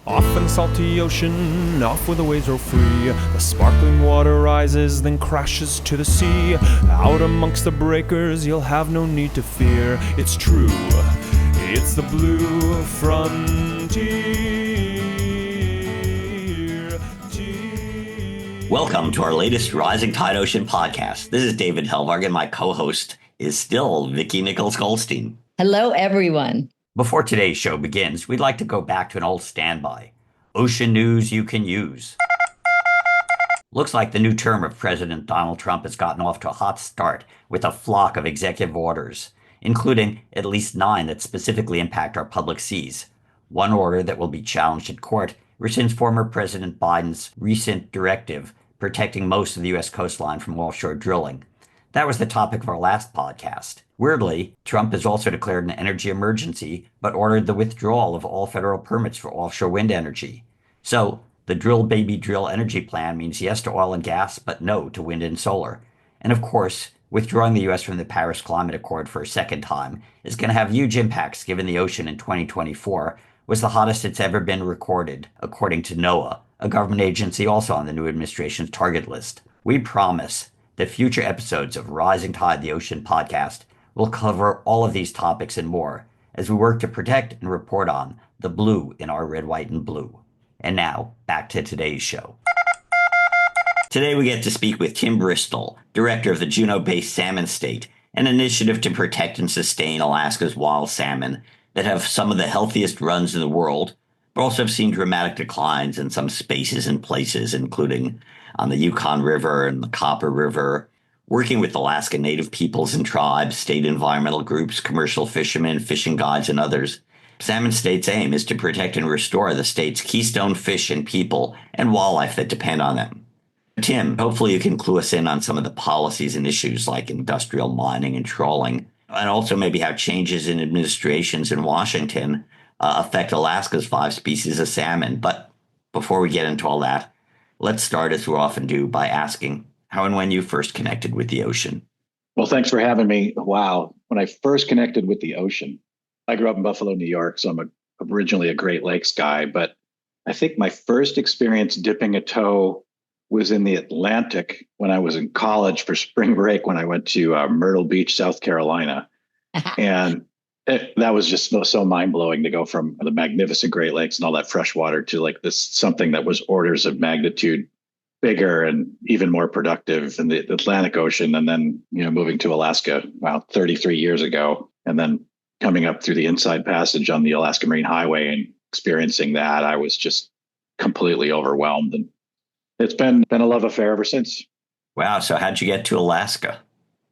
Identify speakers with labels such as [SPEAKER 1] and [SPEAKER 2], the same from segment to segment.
[SPEAKER 1] Off in the salty ocean, off where the waves roll free. The sparkling water rises, then crashes to the sea. Out amongst the breakers, you'll have no need to fear. It's true, it's the blue frontier.
[SPEAKER 2] Welcome to our latest Rising Tide Ocean podcast. This is David Helvarg, and my co-host is still Vicki Nichols-Goldstein.
[SPEAKER 3] Hello, everyone.
[SPEAKER 2] Before today's show begins, we'd like to go back to an old standby. Ocean news you can use. Looks like the new term of President Donald Trump has gotten off to a hot start with a flock of executive orders, including at least 9 that specifically impact our public seas. One order that will be challenged at court rescinds former President Biden's recent directive protecting most of the U.S. coastline from offshore drilling. That was the topic of our last podcast. Weirdly, Trump has also declared an energy emergency, but ordered the withdrawal of all federal permits for offshore wind energy. So, the Drill Baby Drill energy plan means yes to oil and gas, but no to wind and solar. And of course, withdrawing the U.S. from the Paris Climate Accord for a second time is going to have huge impacts, given the ocean in 2024 was the hottest it's ever been recorded, according to NOAA, a government agency also on the new administration's target list. We promise that future episodes of Rising Tide, the Ocean podcast will cover all of these topics and more as we work to protect and report on the blue in our red, white, and blue. And now, back to today's show. Today we get to speak with Tim Bristol, director of the Juneau-based Salmon State, an initiative to protect and sustain Alaska's wild salmon that have some of the healthiest runs in the world, but also have seen dramatic declines in some spaces and places, including on the Yukon River and the Copper River, working with Alaska Native peoples and tribes, state environmental groups, commercial fishermen, fishing guides, and others. Salmon State's aim is to protect and restore the state's keystone fish and people and wildlife that depend on them. Tim, hopefully you can clue us in on some of the policies and issues like industrial mining and trawling, and also maybe how changes in administrations in Washington affect Alaska's 5 species of salmon. But before we get into all that, let's start, as we often do, by asking how and when you first connected with the ocean.
[SPEAKER 4] Well, thanks for having me. Wow. When I first connected with the ocean, I grew up in Buffalo, New York, so I'm originally a Great Lakes guy. But I think my first experience dipping a toe was in the Atlantic when I was in college for spring break, when I went to Myrtle Beach, South Carolina. And that was just so mind-blowing to go from the magnificent Great Lakes and all that fresh water to like this something that was orders of magnitude bigger and even more productive in the Atlantic Ocean. And then, moving to Alaska about 33 years ago, and then coming up through the Inside Passage on the Alaska Marine Highway and experiencing that, I was just completely overwhelmed. And it's been a love affair ever since.
[SPEAKER 2] Wow. So how'd you get to Alaska?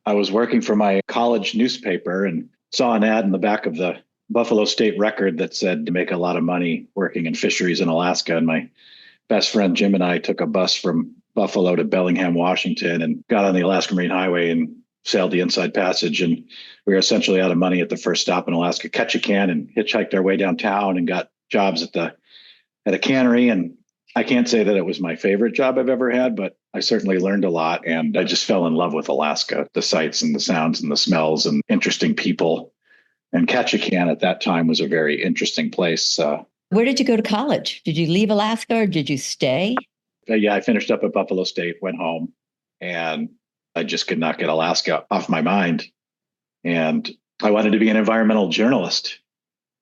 [SPEAKER 4] I was working for my college newspaper and saw an ad in the back of the Buffalo State Record that said to make a lot of money working in fisheries in Alaska. And my best friend Jim and I took a bus from Buffalo to Bellingham, Washington, and got on the Alaska Marine Highway and sailed the Inside Passage. And we were essentially out of money at the first stop in Alaska, Ketchikan, and hitchhiked our way downtown and got jobs at a cannery. And I can't say that it was my favorite job I've ever had, but I certainly learned a lot. And I just fell in love with Alaska, the sights and the sounds and the smells and interesting people. And Ketchikan at that time was a very interesting place.
[SPEAKER 3] Where did you go to college? Did you leave Alaska or did you stay?
[SPEAKER 4] Yeah, I finished up at Buffalo State, went home, and I just could not get Alaska off my mind. And I wanted to be an environmental journalist.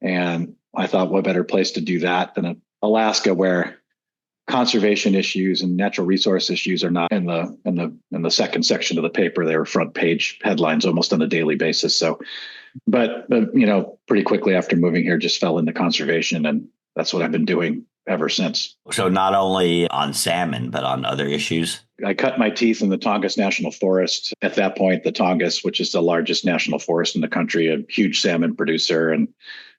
[SPEAKER 4] And I thought, what better place to do that than Alaska, where conservation issues and natural resource issues are not in the second section of the paper. They were front page headlines almost on a daily basis. So, but pretty quickly after moving here, just fell into conservation, and that's what I've been doing ever since.
[SPEAKER 2] So not only on salmon, but on other issues?
[SPEAKER 4] I cut my teeth in the Tongass National Forest. At that point, the Tongass, which is the largest national forest in the country, a huge salmon producer and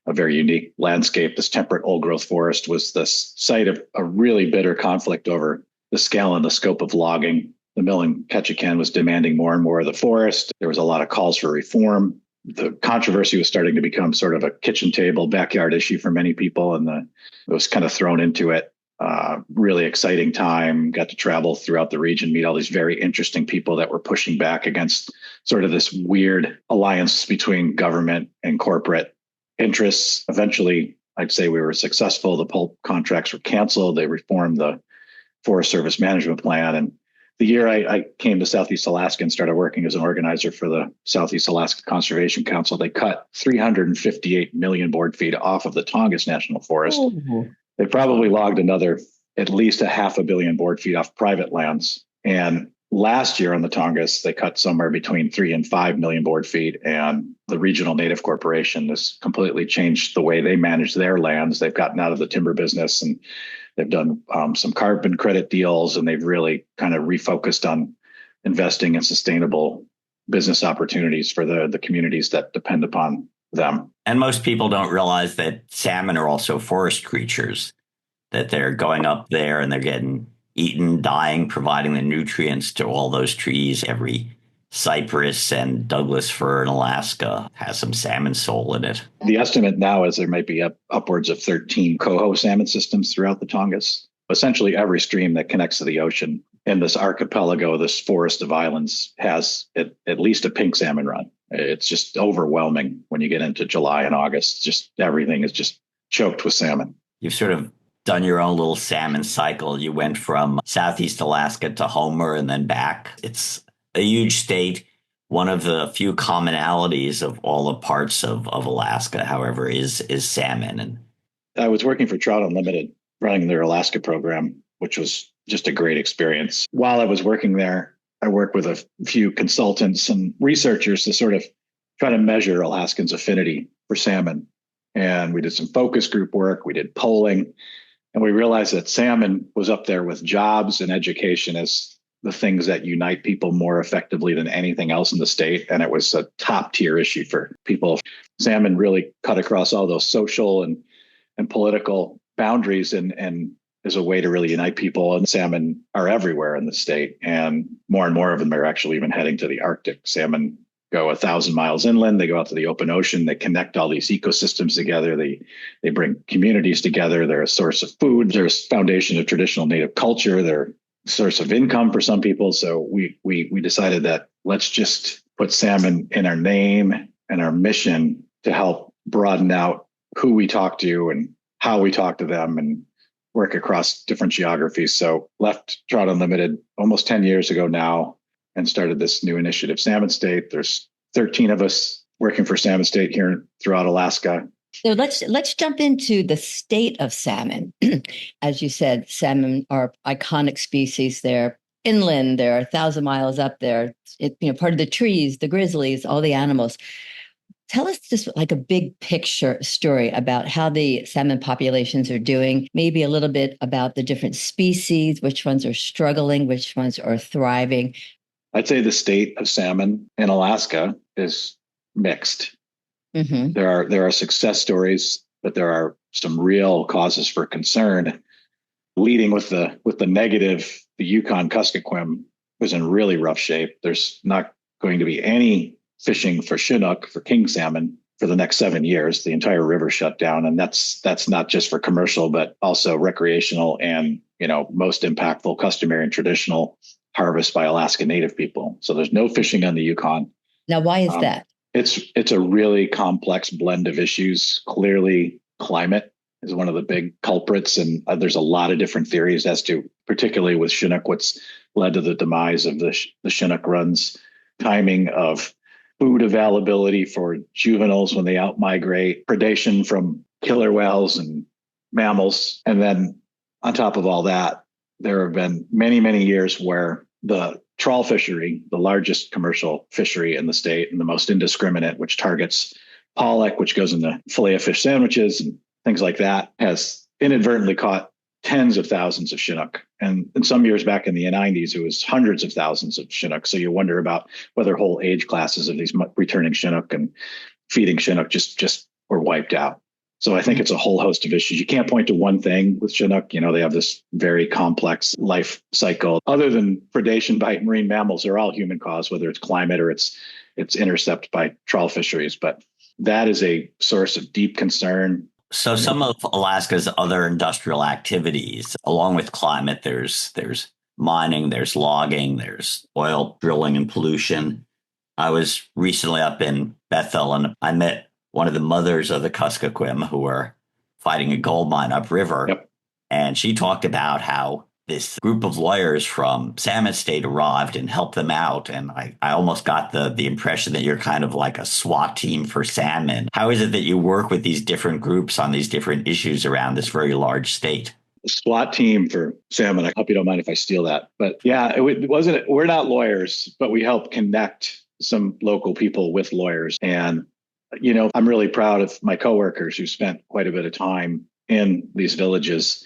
[SPEAKER 4] a very unique landscape. This temperate old growth forest was the site of a really bitter conflict over the scale and the scope of logging. The mill in Ketchikan was demanding more and more of the forest. There was a lot of calls for reform. The controversy was starting to become sort of a kitchen table, backyard issue for many people. And it was kind of thrown into it. Really exciting time. Got to travel throughout the region, meet all these very interesting people that were pushing back against sort of this weird alliance between government and corporate interests. Eventually I'd say we were successful. The pulp contracts were canceled. They reformed the Forest Service management plan. And the year I came to Southeast Alaska and started working as an organizer for the Southeast Alaska Conservation Council, they cut 358 million board feet off of the Tongass National Forest.
[SPEAKER 3] Oh.
[SPEAKER 4] They probably logged another at least a half a billion board feet off private lands. And last year on the Tongass, they cut somewhere between 3 and 5 million board feet. And the Regional Native Corporation has completely changed the way they manage their lands. They've gotten out of the timber business, and they've done some carbon credit deals, and they've really kind of refocused on investing in sustainable business opportunities for the communities that depend upon them.
[SPEAKER 2] And most people don't realize that salmon are also forest creatures, that they're going up there and they're getting eaten, dying, providing the nutrients to all those trees. Every cypress and Douglas fir in Alaska has some salmon soul in it.
[SPEAKER 4] The estimate now is there might be upwards of 13 coho salmon systems throughout the Tongass. Essentially every stream that connects to the ocean in this archipelago, this forest of islands, has at least a pink salmon run. It's just overwhelming when you get into July and August. Just everything is just choked with salmon.
[SPEAKER 2] You've sort of done your own little salmon cycle. You went from Southeast Alaska to Homer and then back. It's a huge state. One of the few commonalities of all the parts of Alaska, however, is salmon. And
[SPEAKER 4] I was working for Trout Unlimited, running their Alaska program, which was just a great experience. While I was working there, I worked with a few consultants and researchers to sort of try to measure Alaskans' affinity for salmon. And we did some focus group work. We did polling. And we realized that salmon was up there with jobs and education as the things that unite people more effectively than anything else in the state. And it was a top tier issue for people. Salmon really cut across all those social and political boundaries and is a way to really unite people. And salmon are everywhere in the state. And more of them are actually even heading to the Arctic. Salmon go 1,000 miles inland. They go out to the open ocean. They connect all these ecosystems together. They bring communities together. They're a source of food. They're a foundation of traditional Native culture. They're a source of income for some people. So we decided that let's just put salmon in our name and our mission to help broaden out who we talk to and how we talk to them and work across different geographies. So left Trout Unlimited almost 10 years ago now and started this new initiative, Salmon State. There's 13 of us working for Salmon State here throughout Alaska.
[SPEAKER 3] So let's jump into the state of salmon. As you said, salmon are iconic species. They're inland. They're 1,000 miles up there. Part of the trees, the grizzlies, all the animals. Tell us just like a big picture story about how the salmon populations are doing, maybe a little bit about the different species, which ones are struggling, which ones are thriving.
[SPEAKER 4] I'd say the state of salmon in Alaska is mixed.
[SPEAKER 3] Mm-hmm.
[SPEAKER 4] There are success stories, but there are some real causes for concern. Leading with the negative, the Yukon Kuskokwim was in really rough shape. There's not going to be any fishing for Chinook, for king salmon, for the next 7 years. The entire river shut down, and that's not just for commercial, but also recreational and most impactful, customary and traditional harvest by Alaska Native people. So there's no fishing on the Yukon.
[SPEAKER 3] Now, why is that?
[SPEAKER 4] It's a really complex blend of issues. Clearly, climate is one of the big culprits, and there's a lot of different theories as to, particularly with Chinook, what's led to the demise of the Chinook runs. Timing of food availability for juveniles when they outmigrate, predation from killer whales and mammals. And then on top of all that, there have been many, many years where the trawl fishery, the largest commercial fishery in the state and the most indiscriminate, which targets pollock, which goes into fillet of fish sandwiches and things like that, has inadvertently caught tens of thousands of Chinook. And in some years back in the 90s, it was hundreds of thousands of Chinook. So you wonder about whether whole age classes of these returning Chinook and feeding Chinook just were wiped out. So I think it's a whole host of issues. You can't point to one thing with Chinook. They have this very complex life cycle. Other than predation by marine mammals, they're all human caused, whether it's climate or it's intercept by trawl fisheries. But that is a source of deep concern.
[SPEAKER 2] So some of Alaska's other industrial activities, along with climate, there's mining, there's logging, there's oil drilling and pollution. I was recently up in Bethel and I met one of the mothers of the Kuskokwim, who are fighting a gold mine upriver.
[SPEAKER 4] Yep.
[SPEAKER 2] And she talked about how this group of lawyers from Salmon State arrived and helped them out. And I almost got the impression that you're kind of like a SWAT team for salmon. How is it that you work with these different groups on these different issues around this very large state?
[SPEAKER 4] SWAT team for salmon. I hope you don't mind if I steal that. But yeah, it wasn't, we're not lawyers, but we help connect some local people with lawyers. And, I'm really proud of my coworkers who spent quite a bit of time in these villages.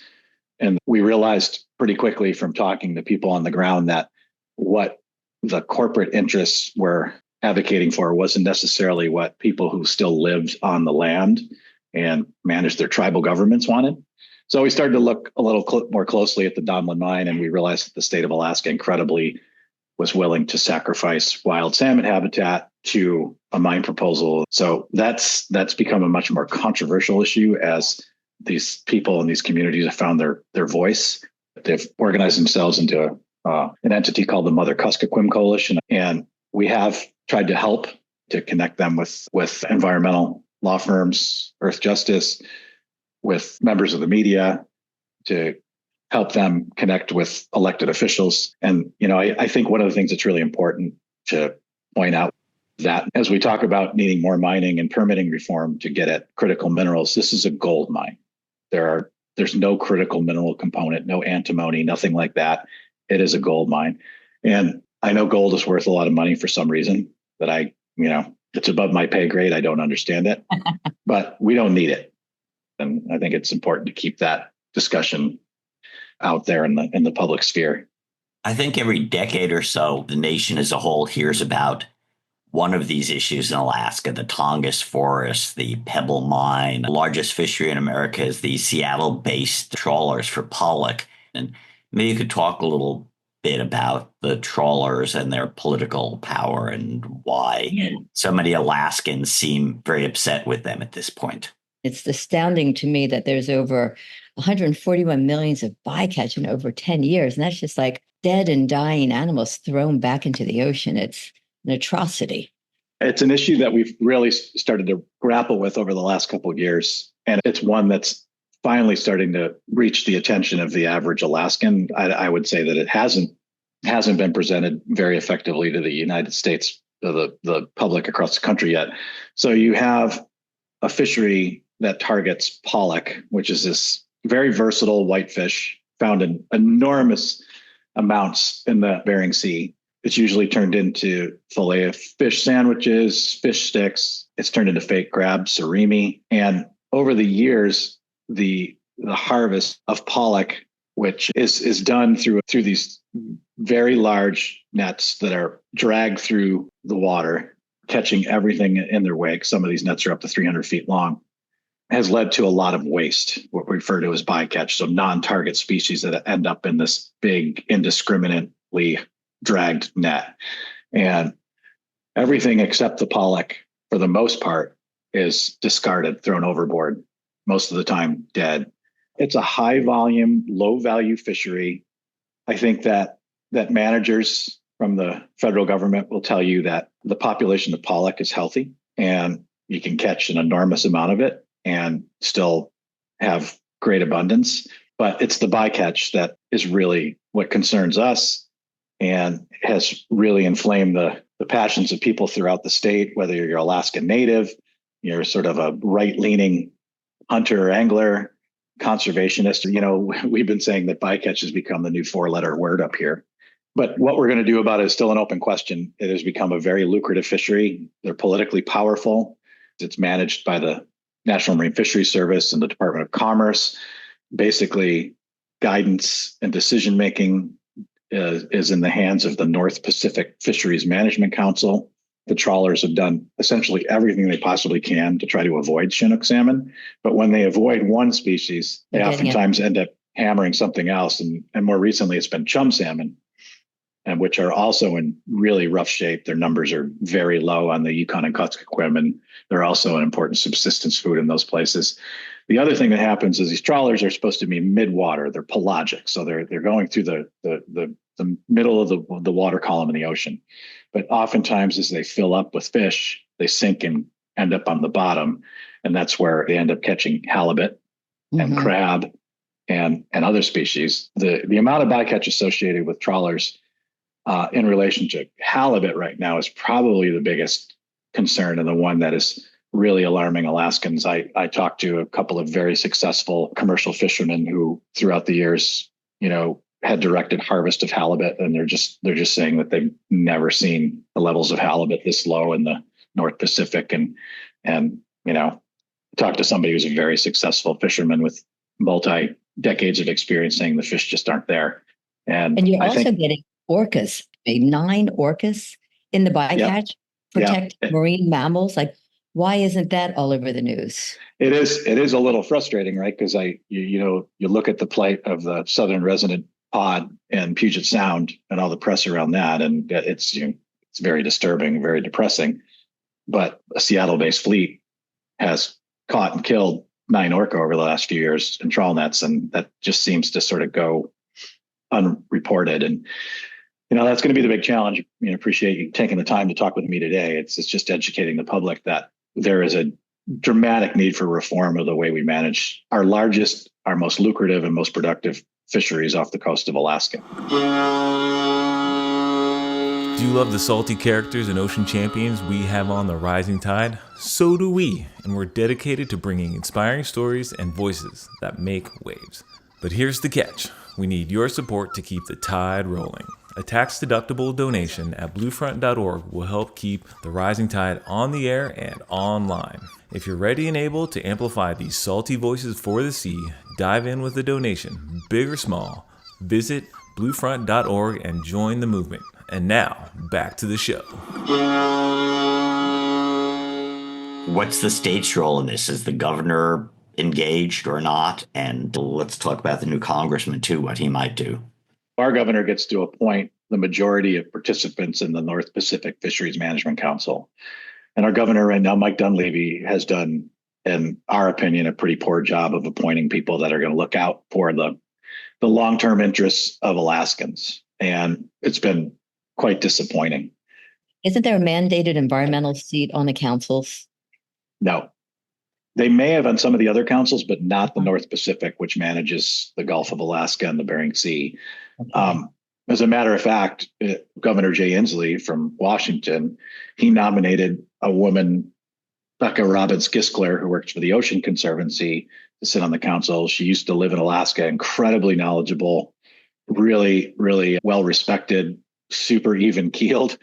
[SPEAKER 4] And we realized pretty quickly from talking to people on the ground that what the corporate interests were advocating for wasn't necessarily what people who still lived on the land and managed their tribal governments wanted. So we started to look a little more closely at the Donlin mine, and we realized that the state of Alaska incredibly was willing to sacrifice wild salmon habitat to a mine proposal. So that's become a much more controversial issue as these people in these communities have found their voice. They've organized themselves into an entity called the Mother Kuskokwim Coalition, and we have tried to help to connect them with environmental law firms, Earth Justice, with members of the media to help them connect with elected officials. And, I think one of the things that's really important to point out that as we talk about needing more mining and permitting reform to get at critical minerals, this is a gold mine. There's no critical mineral component, no antimony, nothing like that. It is a gold mine. And I know gold is worth a lot of money for some reason that it's above my pay grade. I don't understand it, but we don't need it. And I think it's important to keep that discussion out there in the public sphere.
[SPEAKER 2] I think every decade or so, the nation as a whole hears about one of these issues in Alaska, the Tongass Forest, the Pebble Mine. The largest fishery in America is the Seattle-based trawlers for pollock. And maybe you could talk a little bit about the trawlers and their political power and why so many Alaskans seem very upset with them at this point.
[SPEAKER 3] It's astounding to me that there's over 141 millions of bycatch in over 10 years. And that's just like dead and dying animals thrown back into the ocean. It's an atrocity.
[SPEAKER 4] It's an issue that we've really started to grapple with over the last couple of years. And it's one that's finally starting to reach the attention of the average Alaskan. I would say that it hasn't been presented very effectively to the United States, the public across the country yet. So you have a fishery that targets pollock, which is this very versatile whitefish found in enormous amounts in the Bering Sea. It's usually turned into fillet of fish sandwiches, fish sticks. It's turned into fake crab, surimi. And over the years, the harvest of pollock, which is done through these very large nets that are dragged through the water, catching everything in their wake. Some of these nets are up to 300 feet long, has led to a lot of waste, what we refer to as bycatch. So non-target species that end up in this big, indiscriminately dragged net. And everything except the pollock, for the most part, is discarded, thrown overboard, most of the time dead. It's a high volume, low value fishery. I think that managers from the federal government will tell you that the population of pollock is healthy and you can catch an enormous amount of it and still have great abundance. But it's the bycatch that is really what concerns us and has really inflamed the passions of people throughout the state, whether you're Alaskan native, you're sort of a right-leaning hunter or angler, conservationist. We've been saying that bycatch has become the new four-letter word up here. But what we're going to do about it is still an open question. It has become a very lucrative fishery. They're politically powerful. It's managed by the National Marine Fisheries Service and the Department of Commerce. Basically, guidance and decision-making is in the hands of the North Pacific Fisheries Management Council. The trawlers have done essentially everything they possibly can to try to avoid Chinook salmon. But when they avoid one species, they oftentimes end up hammering something else. And more recently, it's been chum salmon, and which are also in really rough shape. Their numbers are very low on the Yukon and Kuskokwim, and they're also an important subsistence food in those places. The other thing that happens is these trawlers are supposed to be mid-water. They're pelagic, so they're going through the middle of the water column in the ocean. But oftentimes, as they fill up with fish, they sink and end up on the bottom, and that's where they end up catching halibut and crab and other species. The amount of bycatch associated with trawlers in relation to halibut right now is probably the biggest concern, and the one that is really alarming Alaskans. I talked to a couple of very successful commercial fishermen who throughout the years, had directed harvest of halibut, and they're just saying that they've never seen the levels of halibut this low in the North Pacific. And talked to somebody who's a very successful fisherman with multi decades of experience, saying the fish just aren't there.
[SPEAKER 3] And you're also getting orcas, 9 orcas in the bycatch, protect marine mammals. Like, why isn't that all over the news?
[SPEAKER 4] It is a little frustrating, right? Because you look at the plight of the southern resident pod in Puget Sound and all the press around that, and it's very disturbing, very depressing. But a Seattle-based fleet has caught and killed 9 orca over the last few years in trawl nets, and that just seems to sort of go unreported. And that's going to be the big challenge. Appreciate you taking the time to talk with me today. It's just educating the public that there is a dramatic need for reform of the way we manage our largest, our most lucrative, and most productive fisheries off the coast of Alaska.
[SPEAKER 5] Do you love the salty characters and ocean champions we have on the rising tide? So do we, and we're dedicated to bringing inspiring stories and voices that make waves. But here's the catch. We need your support to keep the tide rolling. A tax-deductible donation at bluefront.org will help keep the rising tide on the air and online. If you're ready and able to amplify these salty voices for the sea, dive in with a donation, big or small. Visit bluefront.org and join the movement. And now, back to the show.
[SPEAKER 2] What's the state's role in this? Is the governor engaged or not? And let's talk about the new congressman, too, what he might do.
[SPEAKER 4] Our governor gets to appoint the majority of participants in the North Pacific Fisheries Management Council. And our governor right now, Mike Dunleavy, has done, in our opinion, a pretty poor job of appointing people that are going to look out for the long-term interests of Alaskans. And it's been quite disappointing.
[SPEAKER 3] Isn't there a mandated environmental seat on the councils?
[SPEAKER 4] No. They may have on some of the other councils, but not the North Pacific, which manages the Gulf of Alaska and the Bering Sea. Okay. As a matter of fact, Governor Jay Inslee from Washington, he nominated a woman, Becca Robbins-Giskler, who works for the Ocean Conservancy, to sit on the council. She used to live in Alaska, incredibly knowledgeable, really, really well-respected, super even-keeled.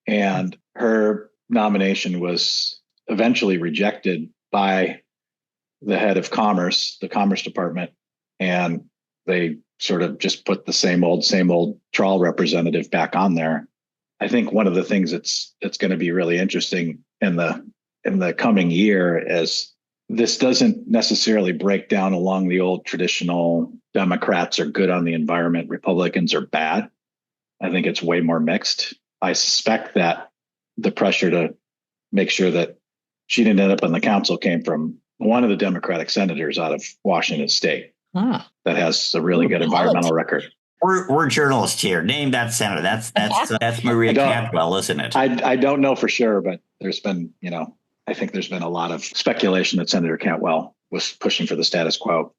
[SPEAKER 4] And her nomination was eventually rejected by the head of Commerce, the Commerce Department, and they sort of just put the same old trawl representative back on there. I think one of the things that's going to be really interesting in the coming year is this doesn't necessarily break down along the old traditional Democrats are good on the environment, Republicans are bad. I think it's way more mixed. I suspect that the pressure to make sure that she didn't end up on the council came from one of the Democratic senators out of Washington State that has a really good environmental record.
[SPEAKER 2] We're journalists here. Name that senator. That's Maria Cantwell, isn't it?
[SPEAKER 4] I don't know for sure, but there's been, I think there's been a lot of speculation that Senator Cantwell was pushing for the status quo.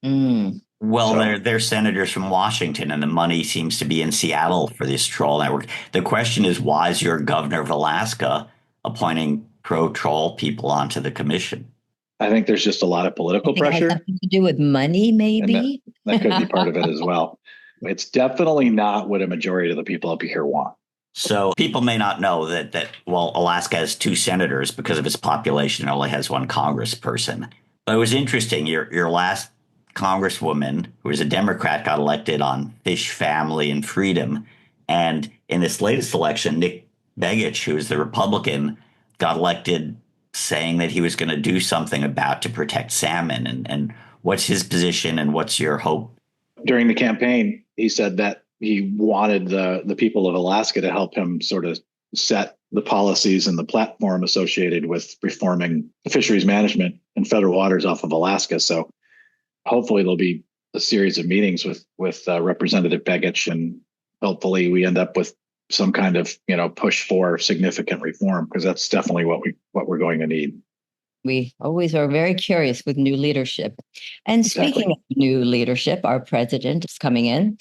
[SPEAKER 2] Well, they're senators from Washington, and the money seems to be in Seattle for this trawl network. The question is, why is your governor of Alaska appointing pro-trawl people onto the commission?
[SPEAKER 4] I think there's just a lot of political pressure.
[SPEAKER 3] It has something to do with money, maybe?
[SPEAKER 4] That could be part of it as well. It's definitely not what a majority of the people up here want.
[SPEAKER 2] So people may not know that Alaska has 2 senators because of its population. It only has 1 congressperson. But it was interesting. Your last congresswoman, who was a Democrat, got elected on fish, family, and freedom. And in this latest election, Nick Begich, who is the Republican, got elected saying that he was going to do something to protect salmon. And what's his position and what's your hope?
[SPEAKER 4] During the campaign, he said that he wanted the people of Alaska to help him sort of set the policies and the platform associated with reforming fisheries management in federal waters off of Alaska. So hopefully there'll be a series of meetings with Representative Begich, and hopefully we end up with some kind of push for significant reform, because that's definitely what we're going to need.
[SPEAKER 3] We always are very curious with new leadership. And speaking of new leadership, our president is coming in.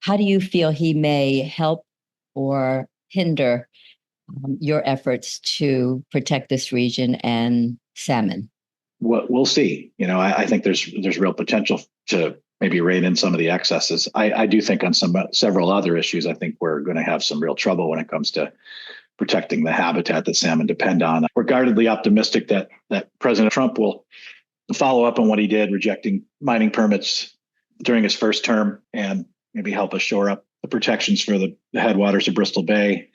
[SPEAKER 3] How do you feel he may help or hinder your efforts to protect this region and salmon?
[SPEAKER 4] We'll see. I think there's real potential to maybe rein in some of the excesses. I do think on several other issues, I think we're going to have some real trouble when it comes to protecting the habitat that salmon depend on. We're guardedly optimistic that President Trump will follow up on what he did, rejecting mining permits during his first term, and maybe help us shore up the protections for the headwaters of Bristol Bay.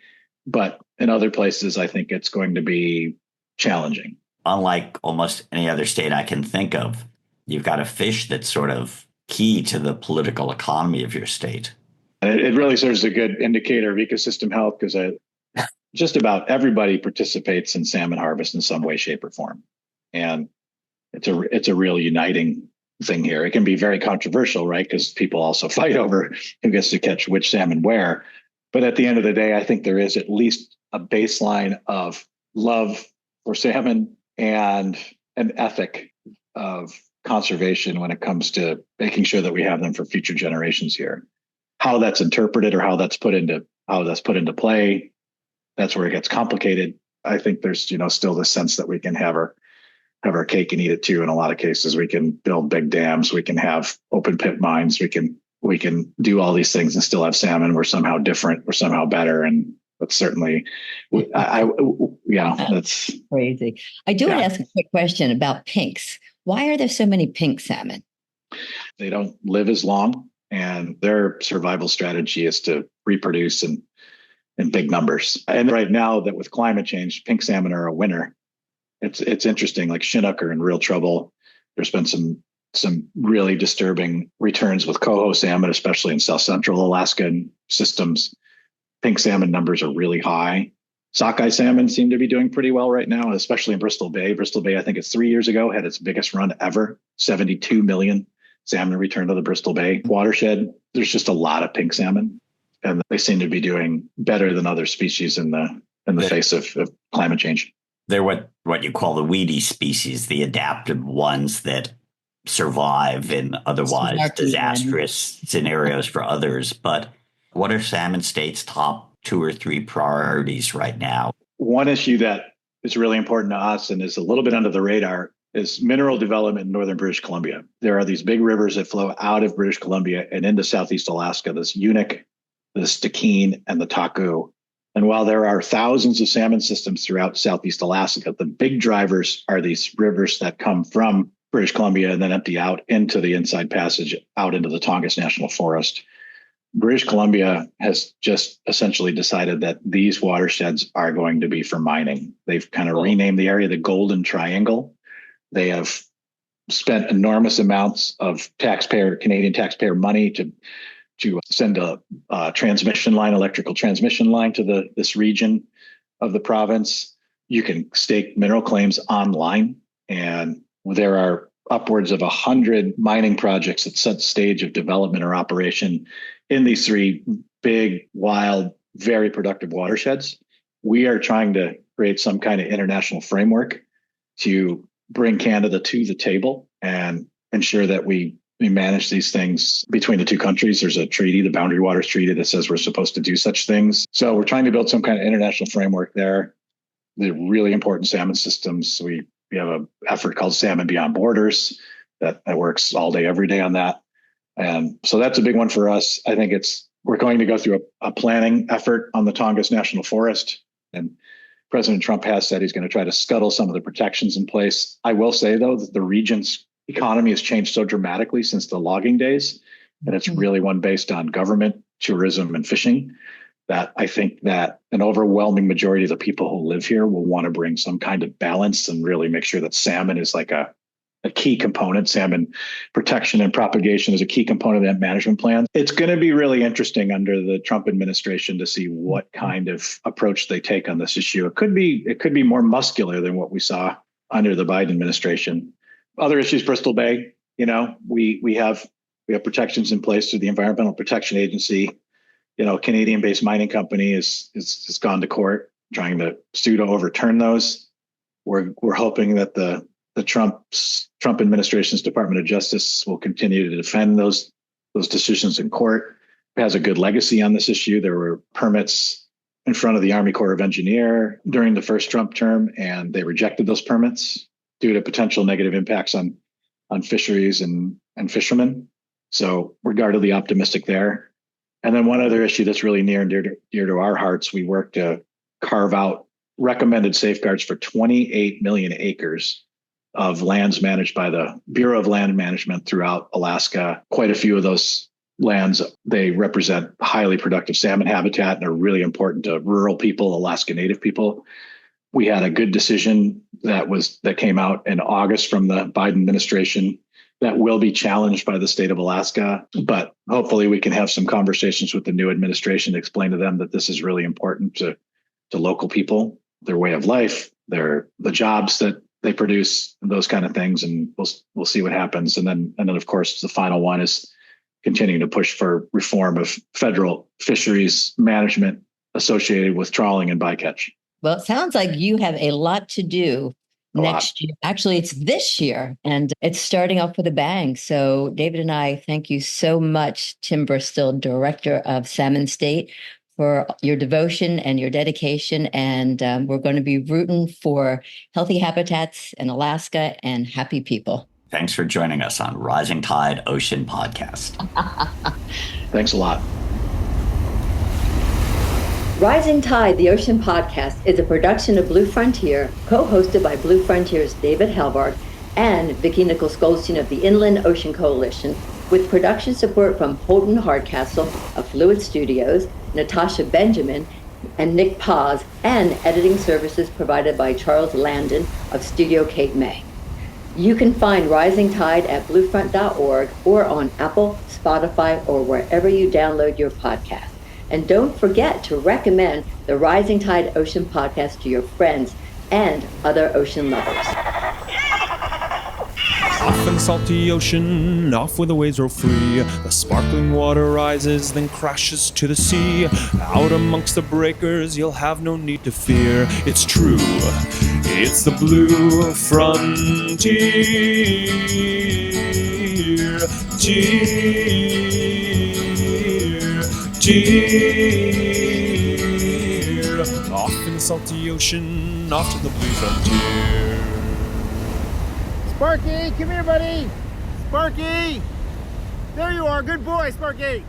[SPEAKER 4] But in other places, I think it's going to be challenging.
[SPEAKER 2] Unlike almost any other state I can think of, you've got a fish that's sort of key to the political economy of your state.
[SPEAKER 4] It really serves as a good indicator of ecosystem health, because just about everybody participates in salmon harvest in some way, shape, or form. And it's a real uniting thing here. It can be very controversial, right? Because people also fight over who gets to catch which salmon where. But at the end of the day, I think there is at least a baseline of love for salmon and an ethic of conservation when it comes to making sure that we have them for future generations here. How that's interpreted or how that's put into play, that's where it gets complicated. I think there's, still the sense that we can have our cake and eat it too. In a lot of cases, we can build big dams, we can have open pit mines, we can do all these things and still have salmon. We're somehow different, we're somehow better. And that's certainly, that's
[SPEAKER 3] crazy. I do want to ask a quick question about pinks. Why are there so many pink salmon?
[SPEAKER 4] They don't live as long, and their survival strategy is to reproduce in big numbers. And right now, that with climate change, pink salmon are a winner. It's interesting. Like Chinook are in real trouble. There's been some really disturbing returns with coho salmon, especially in South Central Alaska and systems. Pink salmon numbers are really high. Sockeye salmon seem to be doing pretty well right now, especially in Bristol Bay. Bristol Bay, I think it's 3 years ago, had its biggest run ever. 72 million salmon returned to the Bristol Bay watershed. There's just a lot of pink salmon, and they seem to be doing better than other species in the face of climate change.
[SPEAKER 2] They're what you call the weedy species, the adapted ones that survive in otherwise disastrous scenarios for others. But what are Salmon State's top 2 or 3 priorities right now?
[SPEAKER 4] One issue that is really important to us and is a little bit under the radar is mineral development in northern British Columbia. There are these big rivers that flow out of British Columbia and into Southeast Alaska, this Juneau, the Stikine, and the Taku. And while there are thousands of salmon systems throughout Southeast Alaska, the big drivers are these rivers that come from British Columbia and then empty out into the Inside Passage, out into the Tongass National Forest. British Columbia has just essentially decided that these watersheds are going to be for mining. They've kind of renamed the area the Golden Triangle. They have spent enormous amounts of Canadian taxpayer money to send a electrical transmission line to this region of the province. You can stake mineral claims online, and there are upwards of 100 mining projects at some stage of development or operation in these 3 big, wild, very productive watersheds. We are trying to create some kind of international framework to bring Canada to the table and ensure that we manage these things between the 2 countries. There's a treaty, the Boundary Waters Treaty, that says we're supposed to do such things. So we're trying to build some kind of international framework there. They're really important salmon systems. We have an effort called Salmon Beyond Borders that works all day, every day on that. And so that's a big one for us. I think we're going to go through a planning effort on the Tongass National Forest. And President Trump has said he's going to try to scuttle some of the protections in place. I will say, though, that the region's economy has changed so dramatically since the logging days, and it's really one based on government, tourism, and fishing, that I think that an overwhelming majority of the people who live here will want to bring some kind of balance and really make sure that salmon is like a key component. Salmon protection and propagation is a key component of that management plan. It's going to be really interesting under the Trump administration to see what kind of approach they take on this issue. It could be more muscular than what we saw under the Biden administration. Other issues, Bristol Bay, we have protections in place through the Environmental Protection Agency. Canadian-based mining company has gone to court trying to sue to overturn those. We're hoping that the Trump administration's Department of Justice will continue to defend those decisions in court. It has a good legacy on this issue. There were permits in front of the Army Corps of Engineer during the first Trump term, and they rejected those permits due to potential negative impacts on fisheries and fishermen. So we're guardedly optimistic there. And then one other issue that's really near and dear to our hearts, we work to carve out recommended safeguards for 28 million acres of lands managed by the Bureau of Land Management throughout Alaska. Quite a few of those lands, they represent highly productive salmon habitat and are really important to rural people, Alaska Native people. We had a good decision that came out in August from the Biden administration that will be challenged by the state of Alaska. But hopefully we can have some conversations with the new administration to explain to them that this is really important to local people, their way of life, the jobs that they produce, those kind of things. And we'll see what happens. And then of course, the final one is continuing to push for reform of federal fisheries management associated with trawling and bycatch.
[SPEAKER 3] Well, it sounds like you have a lot to do next year. Actually, it's this year, and it's starting off with a bang. So David and I thank you so much, Tim Bristol, Director of Salmon State, for your devotion and your dedication. And we're going to be rooting for healthy habitats in Alaska and happy people.
[SPEAKER 2] Thanks for joining us on Rising Tide Ocean Podcast.
[SPEAKER 4] Thanks a lot.
[SPEAKER 3] Rising Tide, the Ocean Podcast, is a production of Blue Frontier, co-hosted by Blue Frontier's David Halbart and Vicki Nichols-Goldstein of the Inland Ocean Coalition, with production support from Holden Hardcastle of Fluid Studios, Natasha Benjamin, and Nick Paz, and editing services provided by Charles Landon of Studio Cape May. You can find Rising Tide at bluefront.org or on Apple, Spotify, or wherever you download your podcast. And don't forget to recommend the Rising Tide Ocean Podcast to your friends and other ocean lovers.
[SPEAKER 1] Off in the salty ocean, off where the waves roll free. The sparkling water rises, then crashes to the sea. Out amongst the breakers, you'll have no need to fear. It's true, it's the Blue Frontier. Off in the salty ocean, off to the Blue Frontier.
[SPEAKER 6] Sparky, come here, buddy. Sparky! There you are, good boy, Sparky.